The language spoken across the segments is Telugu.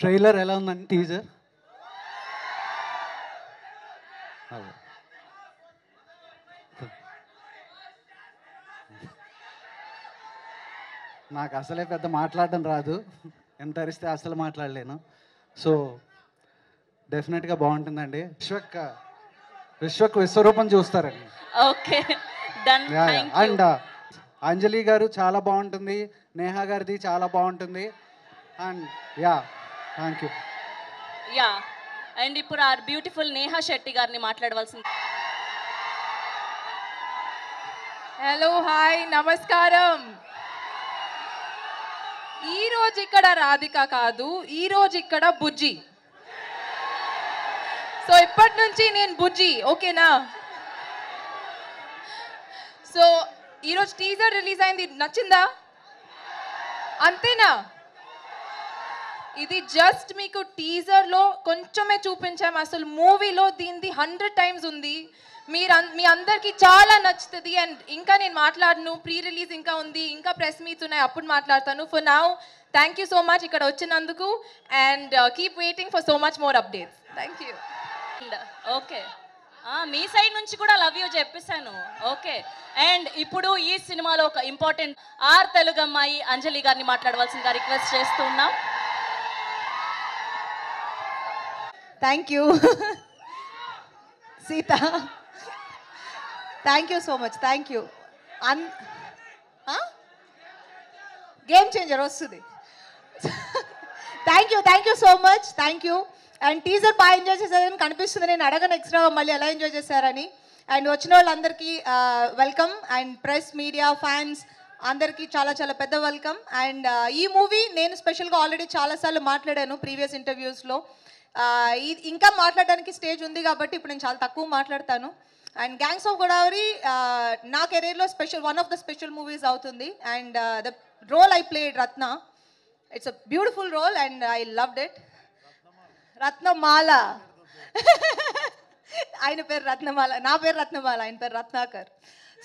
ట్రైలర్ ఎలా ఉందండి? టీజర్ నాకు అసలే పెద్ద మాట్లాడడం రాదు, ఎంత అరిస్తే అసలు మాట్లాడలేను. సో డెఫినెట్గా బాగుంటుందండి. విశ్వక్ విశ్వరూపం చూస్తారండి. Okay done. అండ్ అంజలి గారు చాలా బాగుంటుంది, నేహా గారిది చాలా బాగుంటుంది. And thank you. Yeah and ఇప్పుడు ఆ బ్యూటిఫుల్ నేహా శెట్టి గారిని మాట్లాడవలసింది. హలో, హాయ్, నమస్కారం. ఈరోజు ఇక్కడ రాధిక కాదు, ఈరోజు ఇక్కడ బుజ్జి. సో ఇప్పటి నుంచి నేను బుజ్జి, ఓకేనా? సో ఈరోజు టీజర్ రిలీజ్ అయింది, నచ్చిందా? అంతేనా? ఇది జస్ట్ మీకు టీజర్లో కొంచెమే చూపించాము, అసలు మూవీలో దీనిది 100 టైమ్స్ ఉంది. మీ అందరికీ చాలా నచ్చుతుంది. అండ్ ఇంకా నేను మాట్లాడను, ప్రీ రిలీజ్ ఇంకా ఉంది, ఇంకా ప్రెస్ మీట్స్ ఉన్నాయి, అప్పుడు మాట్లాడతాను. For now thank you so much ఇక్కడ వచ్చినందుకు. And keep waiting for so much more updates. Thank you. Okay, me side నుంచి కూడా లవ్ యూ చెప్పేశాను. ఓకే, అండ్ ఇప్పుడు ఈ సినిమాలో ఒక ఇంపార్టెంట్ తెలుగు అమ్మాయి అంజలి గారిని మాట్లాడవలసిందిగా రిక్వెస్ట్ చేస్తున్నాం. Thank you Sita, thank you so much. Thank you. Game changer వస్తుంది. Thank you so much. Thank you. And teaser బాగా ఎంజాయ్ చేశారని కనిపిస్తుంది. నేను అడగను ఎక్స్ట్రా మళ్ళీ ఎలా ఎంజాయ్ చేశారని. అండ్ వచ్చిన వాళ్ళందరికీ welcome. And press, media, fans అందరికీ చాలా చాలా పెద్ద వెల్కమ్. అండ్ ఈ మూవీ నేను స్పెషల్గా ఆల్రెడీ చాలాసార్లు మాట్లాడాను ప్రీవియస్ ఇంటర్వ్యూస్లో. ఇంకా మాట్లాడడానికి స్టేజ్ ఉంది కాబట్టి ఇప్పుడు నేను చాలా తక్కువ మాట్లాడతాను. అండ్ గ్యాంగ్స్ ఆఫ్ గోదావరి నా కెరీర్లో one of the special movies అవుతుంది. And the role I played Ratna, it's a beautiful role and I loved it. Ratnamala ఆయన పేరు రత్నమాల, నా పేరు రత్నమాల, ఆయన పేరు Ratnakar.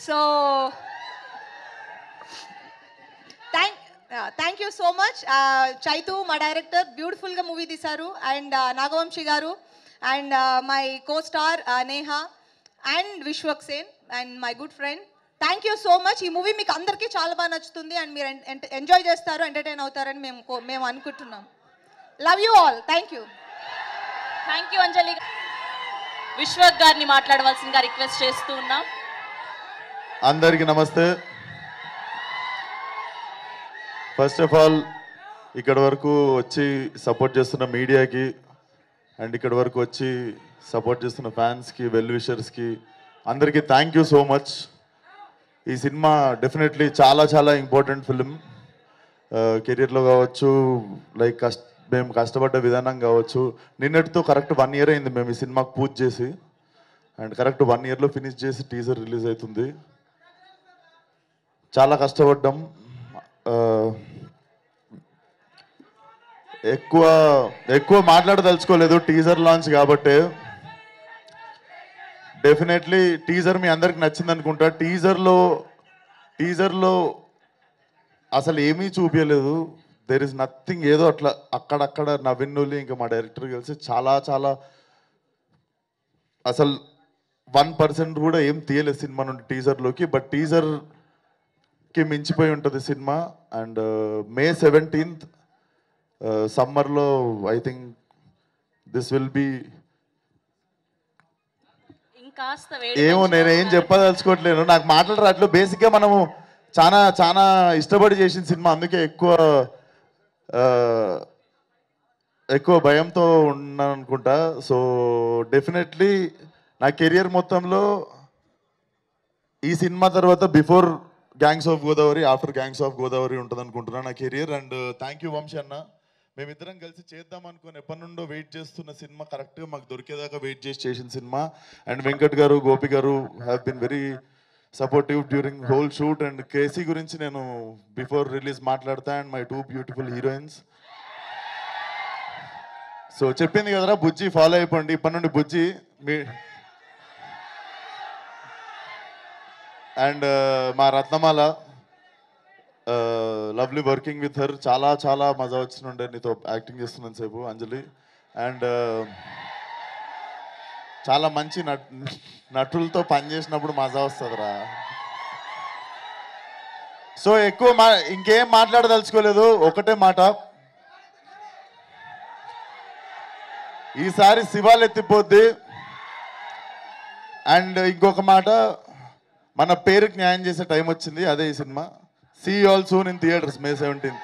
So thank you so much. Chaitu మా డైరెక్టర్ బ్యూటిఫుల్గా మూవీ తీశారు. And Nagavamsi garu and my co star Neha and Vishwak Sen and my good friend. Thank you so much. ఈ మూవీ మీకు అందరికీ చాలా బాగా నచ్చుతుంది అండ్ మీరు ఎంజాయ్ చేస్తారు, ఎంటర్టైన్ అవుతారని మేము అనుకుంటున్నాం. Love you all. Thank you. Thank you Anjali. Vishwak garu మాట్లాడవలసిందిగా రిక్వెస్ట్ చేస్తూ ఉన్నాం. అందరికీ నమస్తే. ఫస్ట్ ఆఫ్ ఆల్ ఇక్కడ వరకు వచ్చి సపోర్ట్ చేస్తున్న మీడియాకి అండ్ ఇక్కడ వరకు వచ్చి సపోర్ట్ చేస్తున్న ఫ్యాన్స్కి, వెల్ విషర్స్కి అందరికీ థ్యాంక్ యూ సో మచ్. ఈ సినిమా డెఫినెట్లీ చాలా చాలా ఇంపార్టెంట్ ఫిలిం. కెరీర్లో కావచ్చు, లైక్ మేము కష్టపడ్డ విధానం కావచ్చు. నిన్నటితో కరెక్ట్ 1 year అయింది మేము ఈ సినిమాకి పూజ చేసి. అండ్ కరెక్ట్ 1 yearలో ఫినిష్ చేసి టీజర్ రిలీజ్ అవుతుంది. చాలా కష్టపడ్డాం. ఎక్కువ మాట్లాడదలుచుకోలేదు, టీజర్ లాంచ్ కాబట్టి. డెఫినెట్లీ టీజర్ మీ అందరికి నచ్చింది అనుకుంటా. టీజర్లో అసలు ఏమీ చూపించలేదు. There is nothing. ఏదో అట్లా అక్కడక్కడ నవీనులు ఇంకా మా డైరెక్టర్ కలిసి చాలా చాలా అసలు 1% కూడా ఏం తీయలేదు సినిమా నుండి టీజర్లోకి. బట్ టీజర్కి మించిపోయి ఉంటుంది సినిమా. అండ్ May 17th సమ్మర్లో I think this will be ఇంకాస్త వేడి ఏమో నేనేం చెప్పదలుచుకోవట్లేను, నాకు మాటలు రావట్లేదు. బేసిక్గా మనము చాలా చాలా ఇష్టపడి చేసిన సినిమా, అందుకే ఎక్కువ భయంతో ఉన్నాను అనుకుంటా. సో డెఫినెట్లీ నా కెరియర్ మొత్తంలో ఈ సినిమా తర్వాత before gangs of Godavari, after gangs of Godavari ఉంటుంది అనుకుంటున్నాను నా career. And thank you Vamshi అన్న, మేమిద్దరం కలిసి చేద్దాం అనుకుని ఎప్పటి నుండో వెయిట్ చేస్తున్న సినిమా కరెక్ట్గా మాకు దొరికేదాకా వెయిట్ చేసిన cinema. And Venkat garu, Gopi garu have been very supportive during whole shoot. And KC గురించి నేను బిఫోర్ రిలీజ్ మాట్లాడతా. And my 2 beautiful heroines. So చెప్పింది కదరా బుజ్జి, ఫాలో అయిపోండి ఇప్పటి నుండి బుజ్జి మీ. అండ్ మా రత్నమాల, లవ్లీ వర్కింగ్ విత్ హర్, చాలా చాలా మజా వచ్చినుండే నీతో యాక్టింగ్ చేస్తున్నాను సేపు అంజలి. అండ్ చాలా మంచి నటులతో పనిచేసినప్పుడు మజా వస్తుందిరా. సో ఎక్కువ ఇంకేం మాట్లాడదలుచుకోలేదు, ఒకటే మాట, ఈసారి శివాలు ఎత్తిపోద్ది. అండ్ ఇంకొక మాట, మన పేరుకి న్యాయం చేసే టైం వచ్చింది, అదే ఈ cinema. See all soon in theatres May 17th.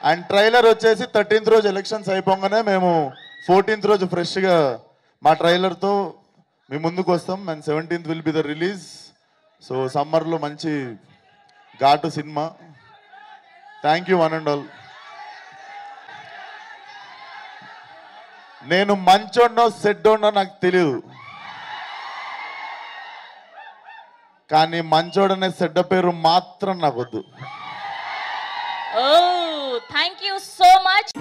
And trailer వచ్చేసి 13th రోజు ఎలక్షన్స్ అయిపోగానే మేము 14th రోజు ఫ్రెష్గా మా ట్రైలర్తో మీ ముందుకు వస్తాం. And 17th will be the release. So సమ్మర్లో మంచి ఘాటు cinema. Thank you one and all. నేను మంచోడ్నో సెడ్డోడ్నో నాకు తెలియదు, కానీ మంచోడనే సెడ్డ పేరు మాత్రం నాకు వద్దు. ఓ థ్యాంక్ యూ సో మచ్.